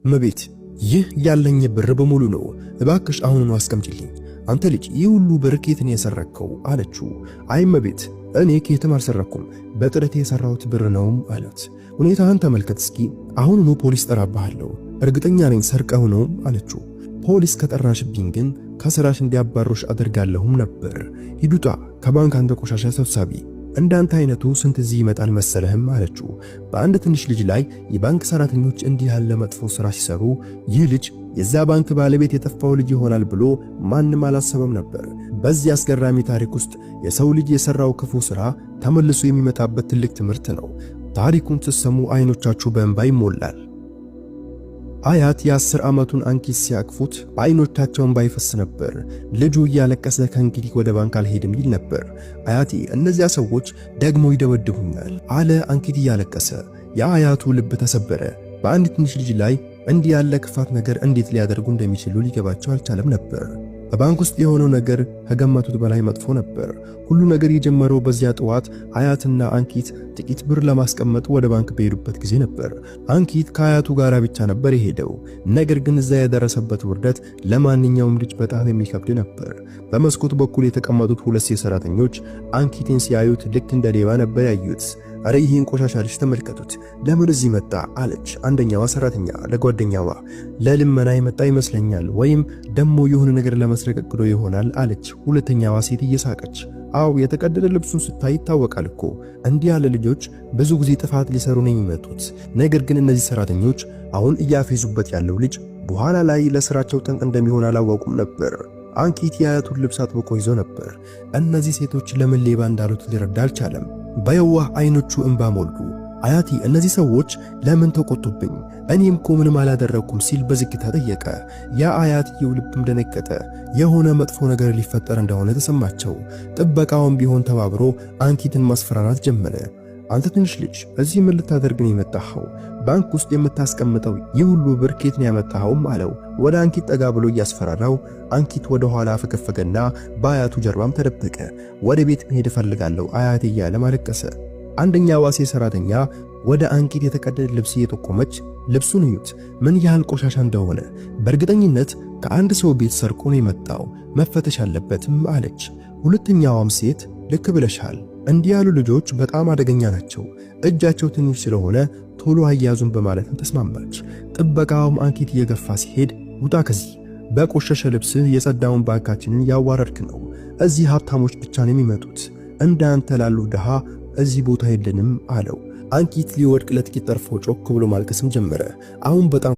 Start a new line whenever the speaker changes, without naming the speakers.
እመቤት ይህ ያለኝ ብር በሙሉ ነው፣ እባክሽ አሁኑኑ አስቀምጪልኝ። አንተ ልጅ ይህ ሁሉ ብር ከየት ነው የሰረከው አለችው። አይ እመቤት እኔ ከየትም አልሰረኩም፣ በጥረቴ የሰራሁት ብር ነው አላት። ሁኔታህን ተመልከት እስኪ፣ አሁኑኑ ፖሊስ ጠራብሃለሁ፣ እርግጠኛ ነኝ ሰርቀው ነው አለችው። ፖሊስ ከጠራሽብኝ ግን ከስራሽ እንዲያባሩሽ አደርጋለሁም ነበር። ሂዱጣ ከባንክ አንተ ቆሻሻ ሰብሳቢ፣ እንዳንተ አይነቱ ስንት እዚህ ይመጣል መሰለህም አለችው። በአንድ ትንሽ ልጅ ላይ የባንክ ሰራተኞች እንዲህ ያለ መጥፎ ስራ ሲሰሩ ይህ ልጅ የዛ ባንክ ባለቤት የጠፋው ልጅ ይሆናል ብሎ ማንም አላሰበም ነበር። በዚህ አስገራሚ ታሪክ ውስጥ የሰው ልጅ የሰራው ክፉ ስራ ተመልሶ የሚመጣበት ትልቅ ትምህርት ነው። ታሪኩን ስትሰሙ አይኖቻችሁ በእንባ ይሞላል። አያት የ10 ዓመቱን አንኪት ሲያቅፉት በአይኖቻቸው እንባ ይፈስ ነበር። ልጁ እያለቀሰ ከእንግዲህ ወደ ባንክ አልሄድም ይል ነበር። አያቴ እነዚያ ሰዎች ደግሞ ይደበድቡኛል አለ አንኪት እያለቀሰ። የአያቱ ልብ ተሰበረ። በአንድ ትንሽ ልጅ ላይ እንዲህ ያለ ክፋት ነገር እንዴት ሊያደርጉ እንደሚችሉ ሊገባቸው አልቻለም ነበር። በባንክ ውስጥ የሆነው ነገር ከገመቱት በላይ መጥፎ ነበር። ሁሉ ነገር የጀመረው በዚያ ጠዋት አያትና አንኪት ጥቂት ብር ለማስቀመጥ ወደ ባንክ በሄዱበት ጊዜ ነበር። አንኪት ከአያቱ ጋር ብቻ ነበር የሄደው። ነገር ግን እዛ የደረሰበት ውርደት ለማንኛውም ልጅ በጣም የሚከብድ ነበር። በመስኮት በኩል የተቀመጡት ሁለት ሴት ሰራተኞች አንኪትን ሲያዩት ልክ እንደ ሌባ ነበር ያዩት። አረ ይህን ቆሻሻ ልጅ ተመልከቱት፣ ለምን እዚህ መጣ አለች አንደኛዋ ሰራተኛ ለጓደኛዋ። ለልመና የመጣ ይመስለኛል፣ ወይም ደሞ የሆነ ነገር ለመስረቅ እቅዶ ይሆናል አለች ሁለተኛዋ ሴት እየሳቀች። አው የተቀደደ ልብሱን ስታይ ይታወቃል እኮ እንዲህ ያለ ልጆች ብዙ ጊዜ ጥፋት ሊሰሩ ነው የሚመጡት። ነገር ግን እነዚህ ሰራተኞች አሁን እያፌዙበት ያለው ልጅ በኋላ ላይ ለስራቸው ጠንቅ እንደሚሆን አላወቁም ነበር። አንኪት የአያቱን ልብስ አጥብቆ ይዞ ነበር። እነዚህ ሴቶች ለምን ሌባ እንዳሉት ሊረዳ አልቻለም። በየዋህ አይኖቹ እንባ ሞሉ። አያቴ እነዚህ ሰዎች ለምን ተቆጡብኝ? እኔም እኮ ምንም አላደረኩም ሲል በዝግታ ጠየቀ። ያ አያትየው ልብም ደነገጠ። የሆነ መጥፎ ነገር ሊፈጠር እንደሆነ ተሰማቸው። ጥበቃውም ቢሆን ተባብሮ አንኪትን ማስፈራራት ጀመረ። አንተ ትንሽ ልጅ እዚህ ምን ልታደርግ ነው የመጣኸው? ባንክ ውስጥ የምታስቀምጠው ይህ ሁሉ ብር ከየት ነው ያመጣኸውም አለው። ወደ አንኪት ጠጋ ብሎ እያስፈራራው አንኪት ወደ ኋላ ፈገፈገና በአያቱ ጀርባም ተደበቀ። ወደ ቤት መሄድ እፈልጋለሁ አያቴ እያለ ማለቀሰ። አንደኛዋ ሴት ሰራተኛ ወደ አንኪት የተቀደደ ልብስ እየጠቆመች ልብሱን እዩት ምን ያህል ቆሻሻ እንደሆነ፣ በእርግጠኝነት ከአንድ ሰው ቤት ሰርቆ ነው የመጣው፣ መፈተሽ አለበትም አለች። ሁለተኛዋም ሴት ልክ ብለሻል፣ እንዲህ ያሉ ልጆች በጣም አደገኛ ናቸው፣ እጃቸው ትንሽ ስለሆነ ቶሎ አያዙን በማለትም ተስማማች። ጥበቃውም አንኪት እየገፋ ሲሄድ ውጣ ከዚህ፣ በቆሸሸ ልብስ የጸዳውን ባንካችንን ያዋረድክ ነው፣ እዚህ ሀብታሞች ብቻ ነው የሚመጡት፣ እንዳንተ ላሉ ድሃ እዚህ ቦታ የለንም አለው። አንኪት ሊወድቅ ለጥቂት ጠርፎ ጮክ ብሎ ማልቀስም ጀመረ። አሁን በጣም